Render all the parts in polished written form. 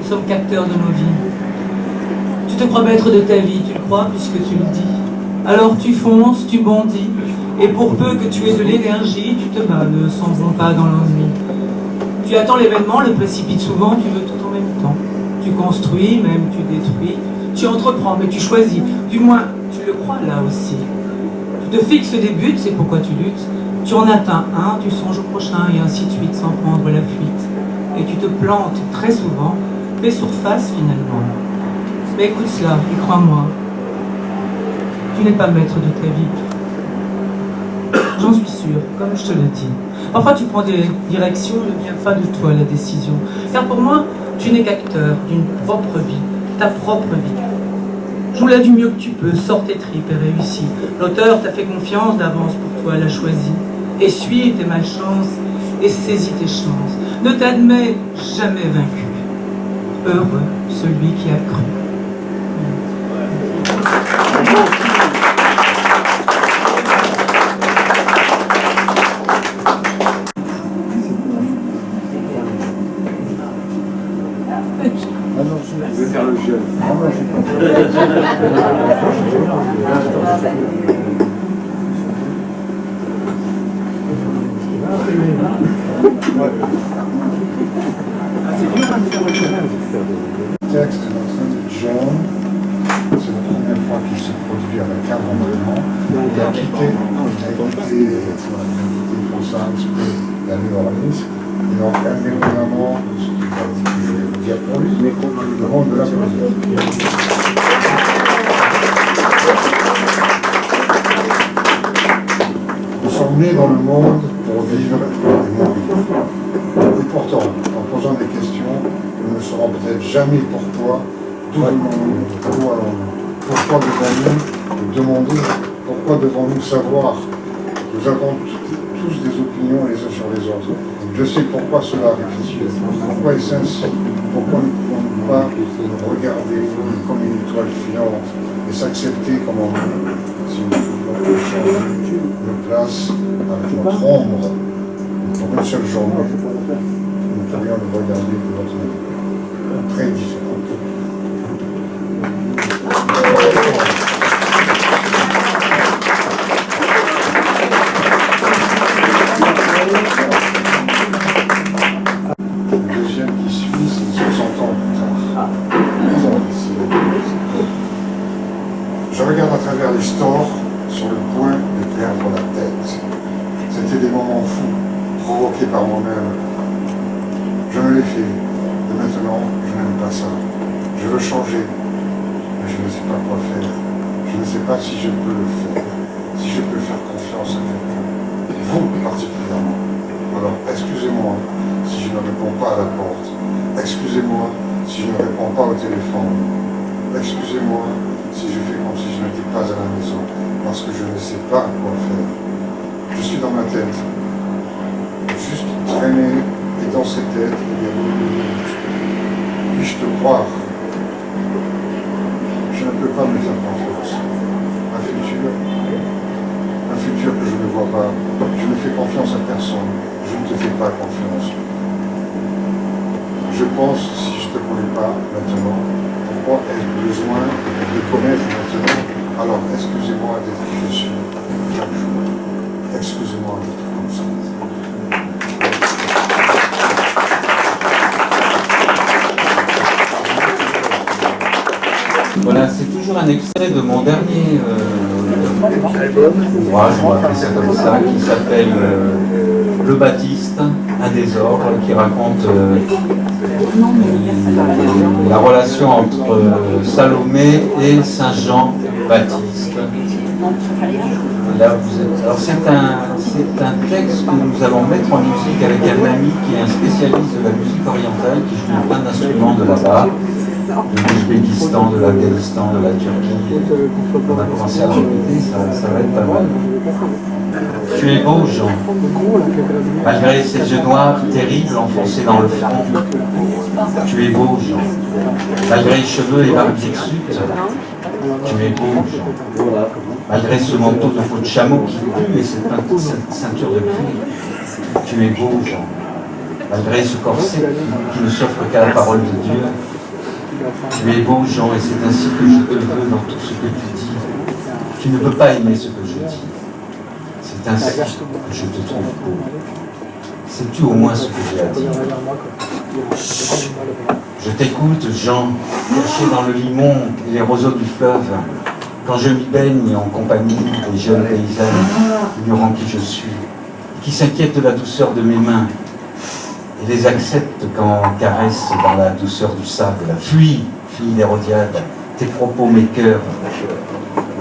Nous sommes capteurs de nos vies. Tu te crois maître de ta vie, tu le crois puisque tu le dis. Alors tu fonces, tu bondis, et pour peu que tu aies de l'énergie, tu te bats, ne sombrons pas dans l'ennui. Tu attends l'événement, le précipites souvent, tu veux tout en même temps. Tu construis, même tu détruis, tu entreprends, mais tu choisis, du moins tu le crois là aussi. Tu te fixes des buts, c'est pourquoi tu luttes. Tu en atteins un, tu songes au prochain, et ainsi de suite, sans prendre la fuite. Et tu te plantes très souvent, mais surface finalement. Mais écoute cela, et crois-moi, tu n'es pas maître de ta vie. J'en suis sûr, comme je te le dis. Parfois tu prends des directions, ne vient pas de toi la décision. Car pour moi, tu n'es qu'acteur d'une propre vie, ta propre vie. Joue-la du mieux que tu peux, sors tes tripes et réussis. L'auteur t'a fait confiance d'avance pour toi, l'a choisi. Essuie tes malchances et saisis tes chances. Ne t'admets jamais vaincu. Heureux celui qui a cru. Je vais faire le jeu. Le texte de notre ami John, c'est la première fois qu'il se produit avec un roman. Il a quitté pour ça un petit peu la New Orleans. Et donc, indépendamment de ce qu'il va dire pour lui, le monde de la poésie. Nous sommes nés dans le monde pour vivre et mourir. Et pourtant, en posant des questions, nous ne saurons peut-être jamais pourquoi, d'où venons-nous, où allons-nous, pourquoi devons-nous demander, pourquoi devons-nous savoir. Nous avons tous des opinions les uns sur les autres. Je sais pourquoi cela arrive, pourquoi est-ce ainsi, pourquoi ne pouvons-nous pas nous regarder comme une étoile filante et s'accepter comme on est, si nous pouvions changer nos places avec notre ombre pour une seule journée, nous pourrions nous regarder de notre manière très différente. Je regarde à travers les stores sur le point de perdre la tête. C'était des moments fous, provoqués par moi-même. Je me l'ai fait, et maintenant je n'aime pas ça. Je veux changer, mais je ne sais pas quoi faire. Je ne sais pas si je peux le faire, si je peux faire confiance à quelqu'un. Vous particulièrement. Alors excusez-moi si je ne réponds pas à la porte. Excusez-moi si je ne réponds pas au téléphone. Excusez-moi si je fais comme si je n'étais pas à la maison, parce que je ne sais pas quoi faire. Je suis dans ma tête, juste traîner, et dans cette tête, il y a beaucoup de minutes. Puis-je te croire? Je ne peux pas me faire confiance. Un futur que je ne vois pas, je ne fais confiance à personne, je ne te fais pas confiance. Je pense, si je ne te connais pas maintenant, pourquoi ai-je besoin de connaître maintenant? Alors, excusez-moi d'être qui je suis chaque jour. Excusez-moi d'être comme ça. Voilà, c'est toujours un extrait de mon dernier ouvrage, on va appeler ça comme ça, qui s'appelle Le Baptiste, un désordre, qui raconte la relation entre Salomé et Saint Jean Baptiste. Là, alors c'est un texte que nous allons mettre en musique avec un ami qui est un spécialiste de la musique orientale, qui joue plein d'instruments de là-bas, de l'Ouzbékistan, de l'Afghanistan, de la Turquie. On a commencé à répéter, ça va être pas mal. Tu es beau, Jean, malgré ces yeux noirs terribles enfoncés dans le front. Tu es beau, Jean, malgré les cheveux et barbes hirsutes. Tu es beau, Jean, malgré ce manteau de peau de chameau qui pue et cette ceinture de cuir. Tu es beau, Jean, malgré ce corset qui ne s'offre qu'à la parole de Dieu. Tu es beau, Jean, et c'est ainsi que je te veux dans tout ce que tu dis. Tu ne peux pas aimer ce que je dis. C'est ainsi que je te trouve beau. Sais-tu au moins ce que j'ai à dire? Chut. Je t'écoute, Jean, caché dans le limon et les roseaux du fleuve, quand je m'y baigne en compagnie des jeunes paysannes, ignorant qui je suis, qui s'inquiètent de la douceur de mes mains, et les acceptent quand on caresse dans la douceur du sable. Fuis, fille d'Hérodiade, tes propos m'écœurent.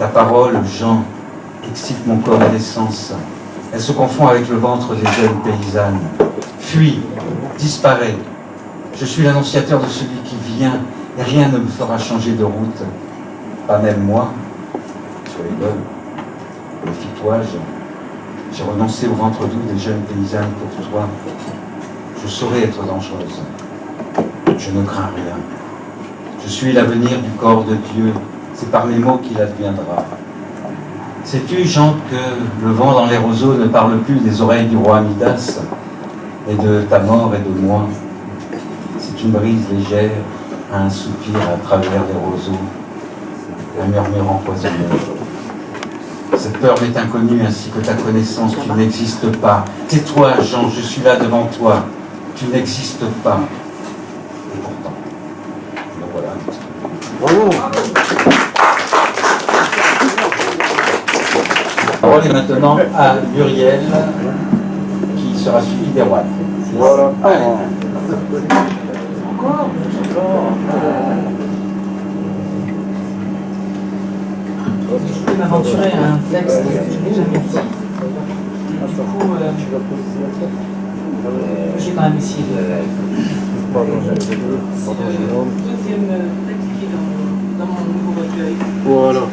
Ta parole, Jean, excite mon corps et l'essence. Elle se confond avec le ventre des jeunes paysannes. Fuis, disparais. Je suis l'annonciateur de celui qui vient, et rien ne me fera changer de route. Pas même moi. Soyez bonne. Méfie-toi, j'ai renoncé au ventre doux des jeunes paysannes pour toi. Je saurais être dangereuse. Je ne crains rien. Je suis l'avenir du corps de Dieu. C'est par mes mots qu'il adviendra. Sais-tu, Jean, que le vent dans les roseaux ne parle plus des oreilles du roi Midas, et de ta mort et de moi? C'est une brise légère, un soupir à travers les roseaux, un murmure empoisonneur. Cette peur m'est inconnue ainsi que ta connaissance, tu n'existes pas. Tais-toi, Jean, je suis là devant toi. Tu n'existes pas. Et pourtant. Donc voilà. Bravo. La parole est maintenant à Muriel, qui sera suivie d'Erwan. Voilà. Je vais m'aventurer à un texte que je n'ai jamais dit. Du coup, j'ai quand même essayé de le faire. C'est le deuxième texte qui est dans mon nouveau recueil. Voilà.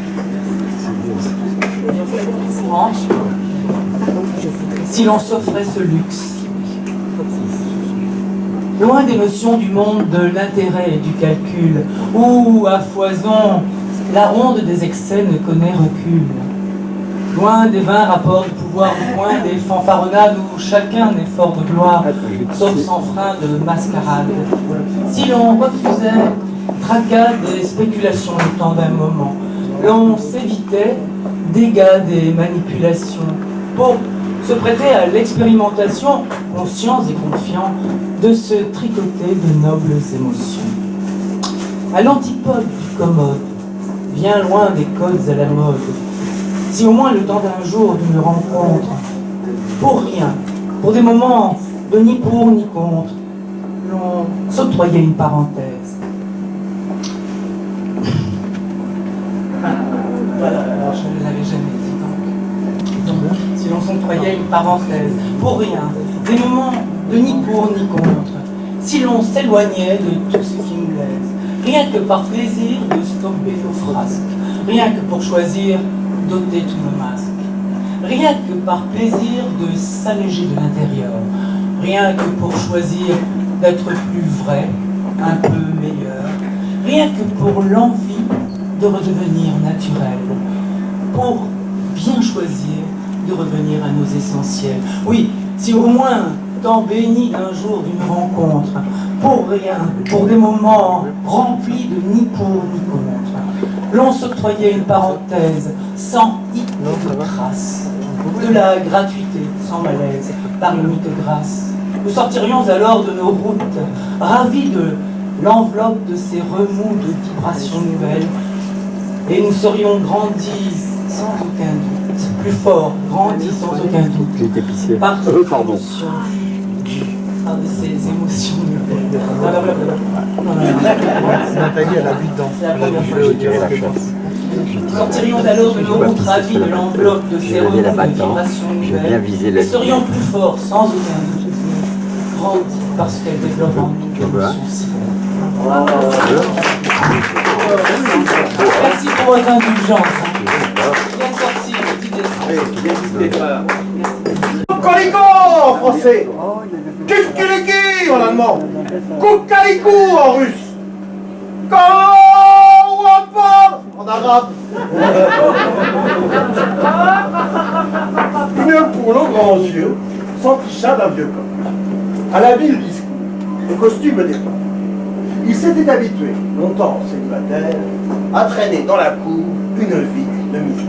Si l'on s'offrait ce luxe, loin des notions du monde de l'intérêt et du calcul, où à foison la ronde des excès ne connaît recul, loin des vains rapports de pouvoir, loin des fanfaronnades où chacun n'est fort de gloire, sauf sans frein de mascarade. Si l'on refusait tracade et spéculation le temps d'un moment, l'on s'évitait dégâts des manipulations pour se prêter à l'expérimentation, conscients et confiants, de se tricoter de nobles émotions. À l'antipode du commode, bien loin des codes à la mode, si au moins le temps d'un jour d'une rencontre, pour rien, pour des moments de ni pour ni contre, l'on s'octroyait une parenthèse. Voilà, alors je ne l'avais jamais dit donc. Si l'on s'octroyait une parenthèse, pour rien, des moments de ni pour ni contre, si l'on s'éloignait de tout ce qui nous laisse, rien que par plaisir de stopper nos frasques, rien que pour choisir d'ôter tous nos masques, rien que par plaisir de s'alléger de l'intérieur, rien que pour choisir d'être plus vrai, un peu meilleur, rien que pour l'envie de redevenir naturel, pour bien choisir de revenir à nos essentiels. Oui, si au moins temps béni d'un jour d'une rencontre, pour rien, pour des moments remplis de ni pour ni contre, l'on s'octroyait une parenthèse sans hic de trace, de la gratuité sans malaise, par limite grâce. Nous sortirions alors de nos routes, ravis de l'enveloppe de ces remous de vibrations nouvelles, et nous serions grandis sans aucun doute, plus forts, grandis sans aucun doute, par ces émotions, par ces émotions nouvelles. Nathalie, elle a bu dedans. C'est la première fois que je dirais la chasse. Nous sortirions alors de nos routes ravis de l'enveloppe de ces remous de vibrations nouvelles, et serions plus forts sans aucun doute, grandis parce qu'elles développent en nous l'émotion si belle. Merci pour votre indulgence. Bien sorti, petit dessin. Cocalico en français, Kikiliki en allemand, Koukalikou en russe, Kawapa en arabe. Une poule aux grands yeux, s'enticha d'un vieux corps. À l'habile discours, au costume départ. Il s'était habitué, longtemps célibataire, à traîner dans la cour une vie de misère.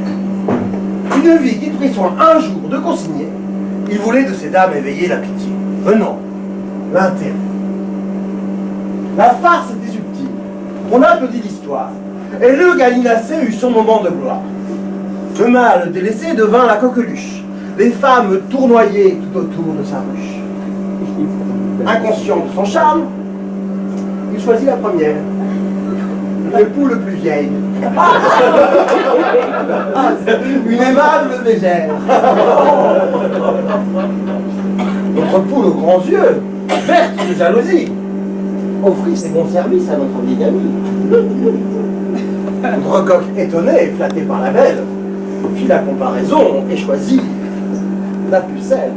Une vie qu'il prit soin un jour de consigner. Il voulait de ces dames éveiller la pitié. Non, l'intérêt. La farce était subtile. On applaudit l'histoire. Et le gallinacé eut son moment de gloire. Le mâle délaissé devint la coqueluche. Les femmes tournoyaient tout autour de sa ruche. Inconscient de son charme, il choisit la première. L'époux le plus vieille. Une aimable mégère. Notre poule aux grands yeux, verte de jalousie, offrit ses bons services à notre vieille amie. Notre coq étonné, flatté par la belle, fit la comparaison et choisit la pucelle.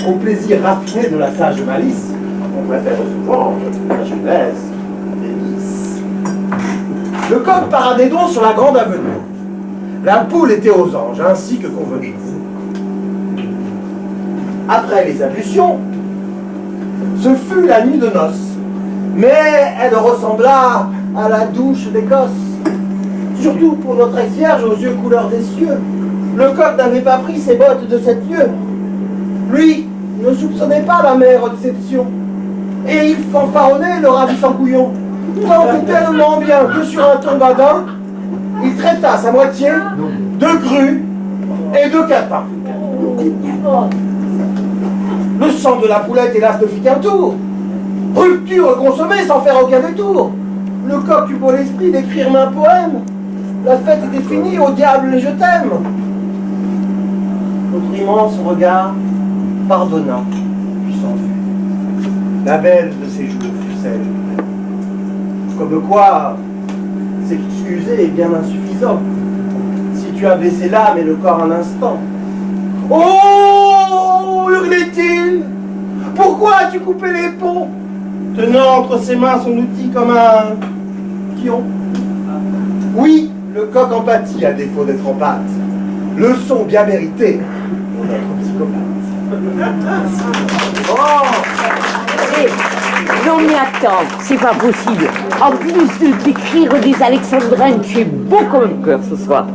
Au plaisir raffiné de la sage malice, on préfère souvent la jeunesse des lys. Le coq paradait donc sur la grande avenue. La poule était aux anges, ainsi que convenu. Après les ablutions, ce fut la nuit de noces, mais elle ressembla à la douche d'Écosse. Surtout pour notre ex-vierge aux yeux couleur des cieux. Le coq n'avait pas pris ses bottes de 7 lieues. Lui ne soupçonnait pas la mère déception. Et il fanfaronnait le ravissant couillon. Tant et tellement bien que sur un ton badin, il traita sa moitié de grue et de catin. Le sang de la poulette, hélas, ne fit qu'un tour. Rupture consommée sans faire aucun détour. Le coq eut beau l'esprit d'écrire un poème. La fête était finie, au diable et je t'aime. Notre immense regard pardonna, puis s'enfuit. La belle de ses jours fut celle. Comme quoi, s'excuser est bien insuffisant. Si tu as blessé l'âme et le corps un instant. Oh, hurlait-il, pourquoi as-tu coupé les ponts, tenant entre ses mains son outil comme un pion? Oui, le coq en pâtit à défaut d'être en pâte. Leçon bien méritée pour notre psychopathe. Non mais attends, c'est pas possible. En plus de t'écrire des alexandrins, tu es beau comme un cœur ce soir.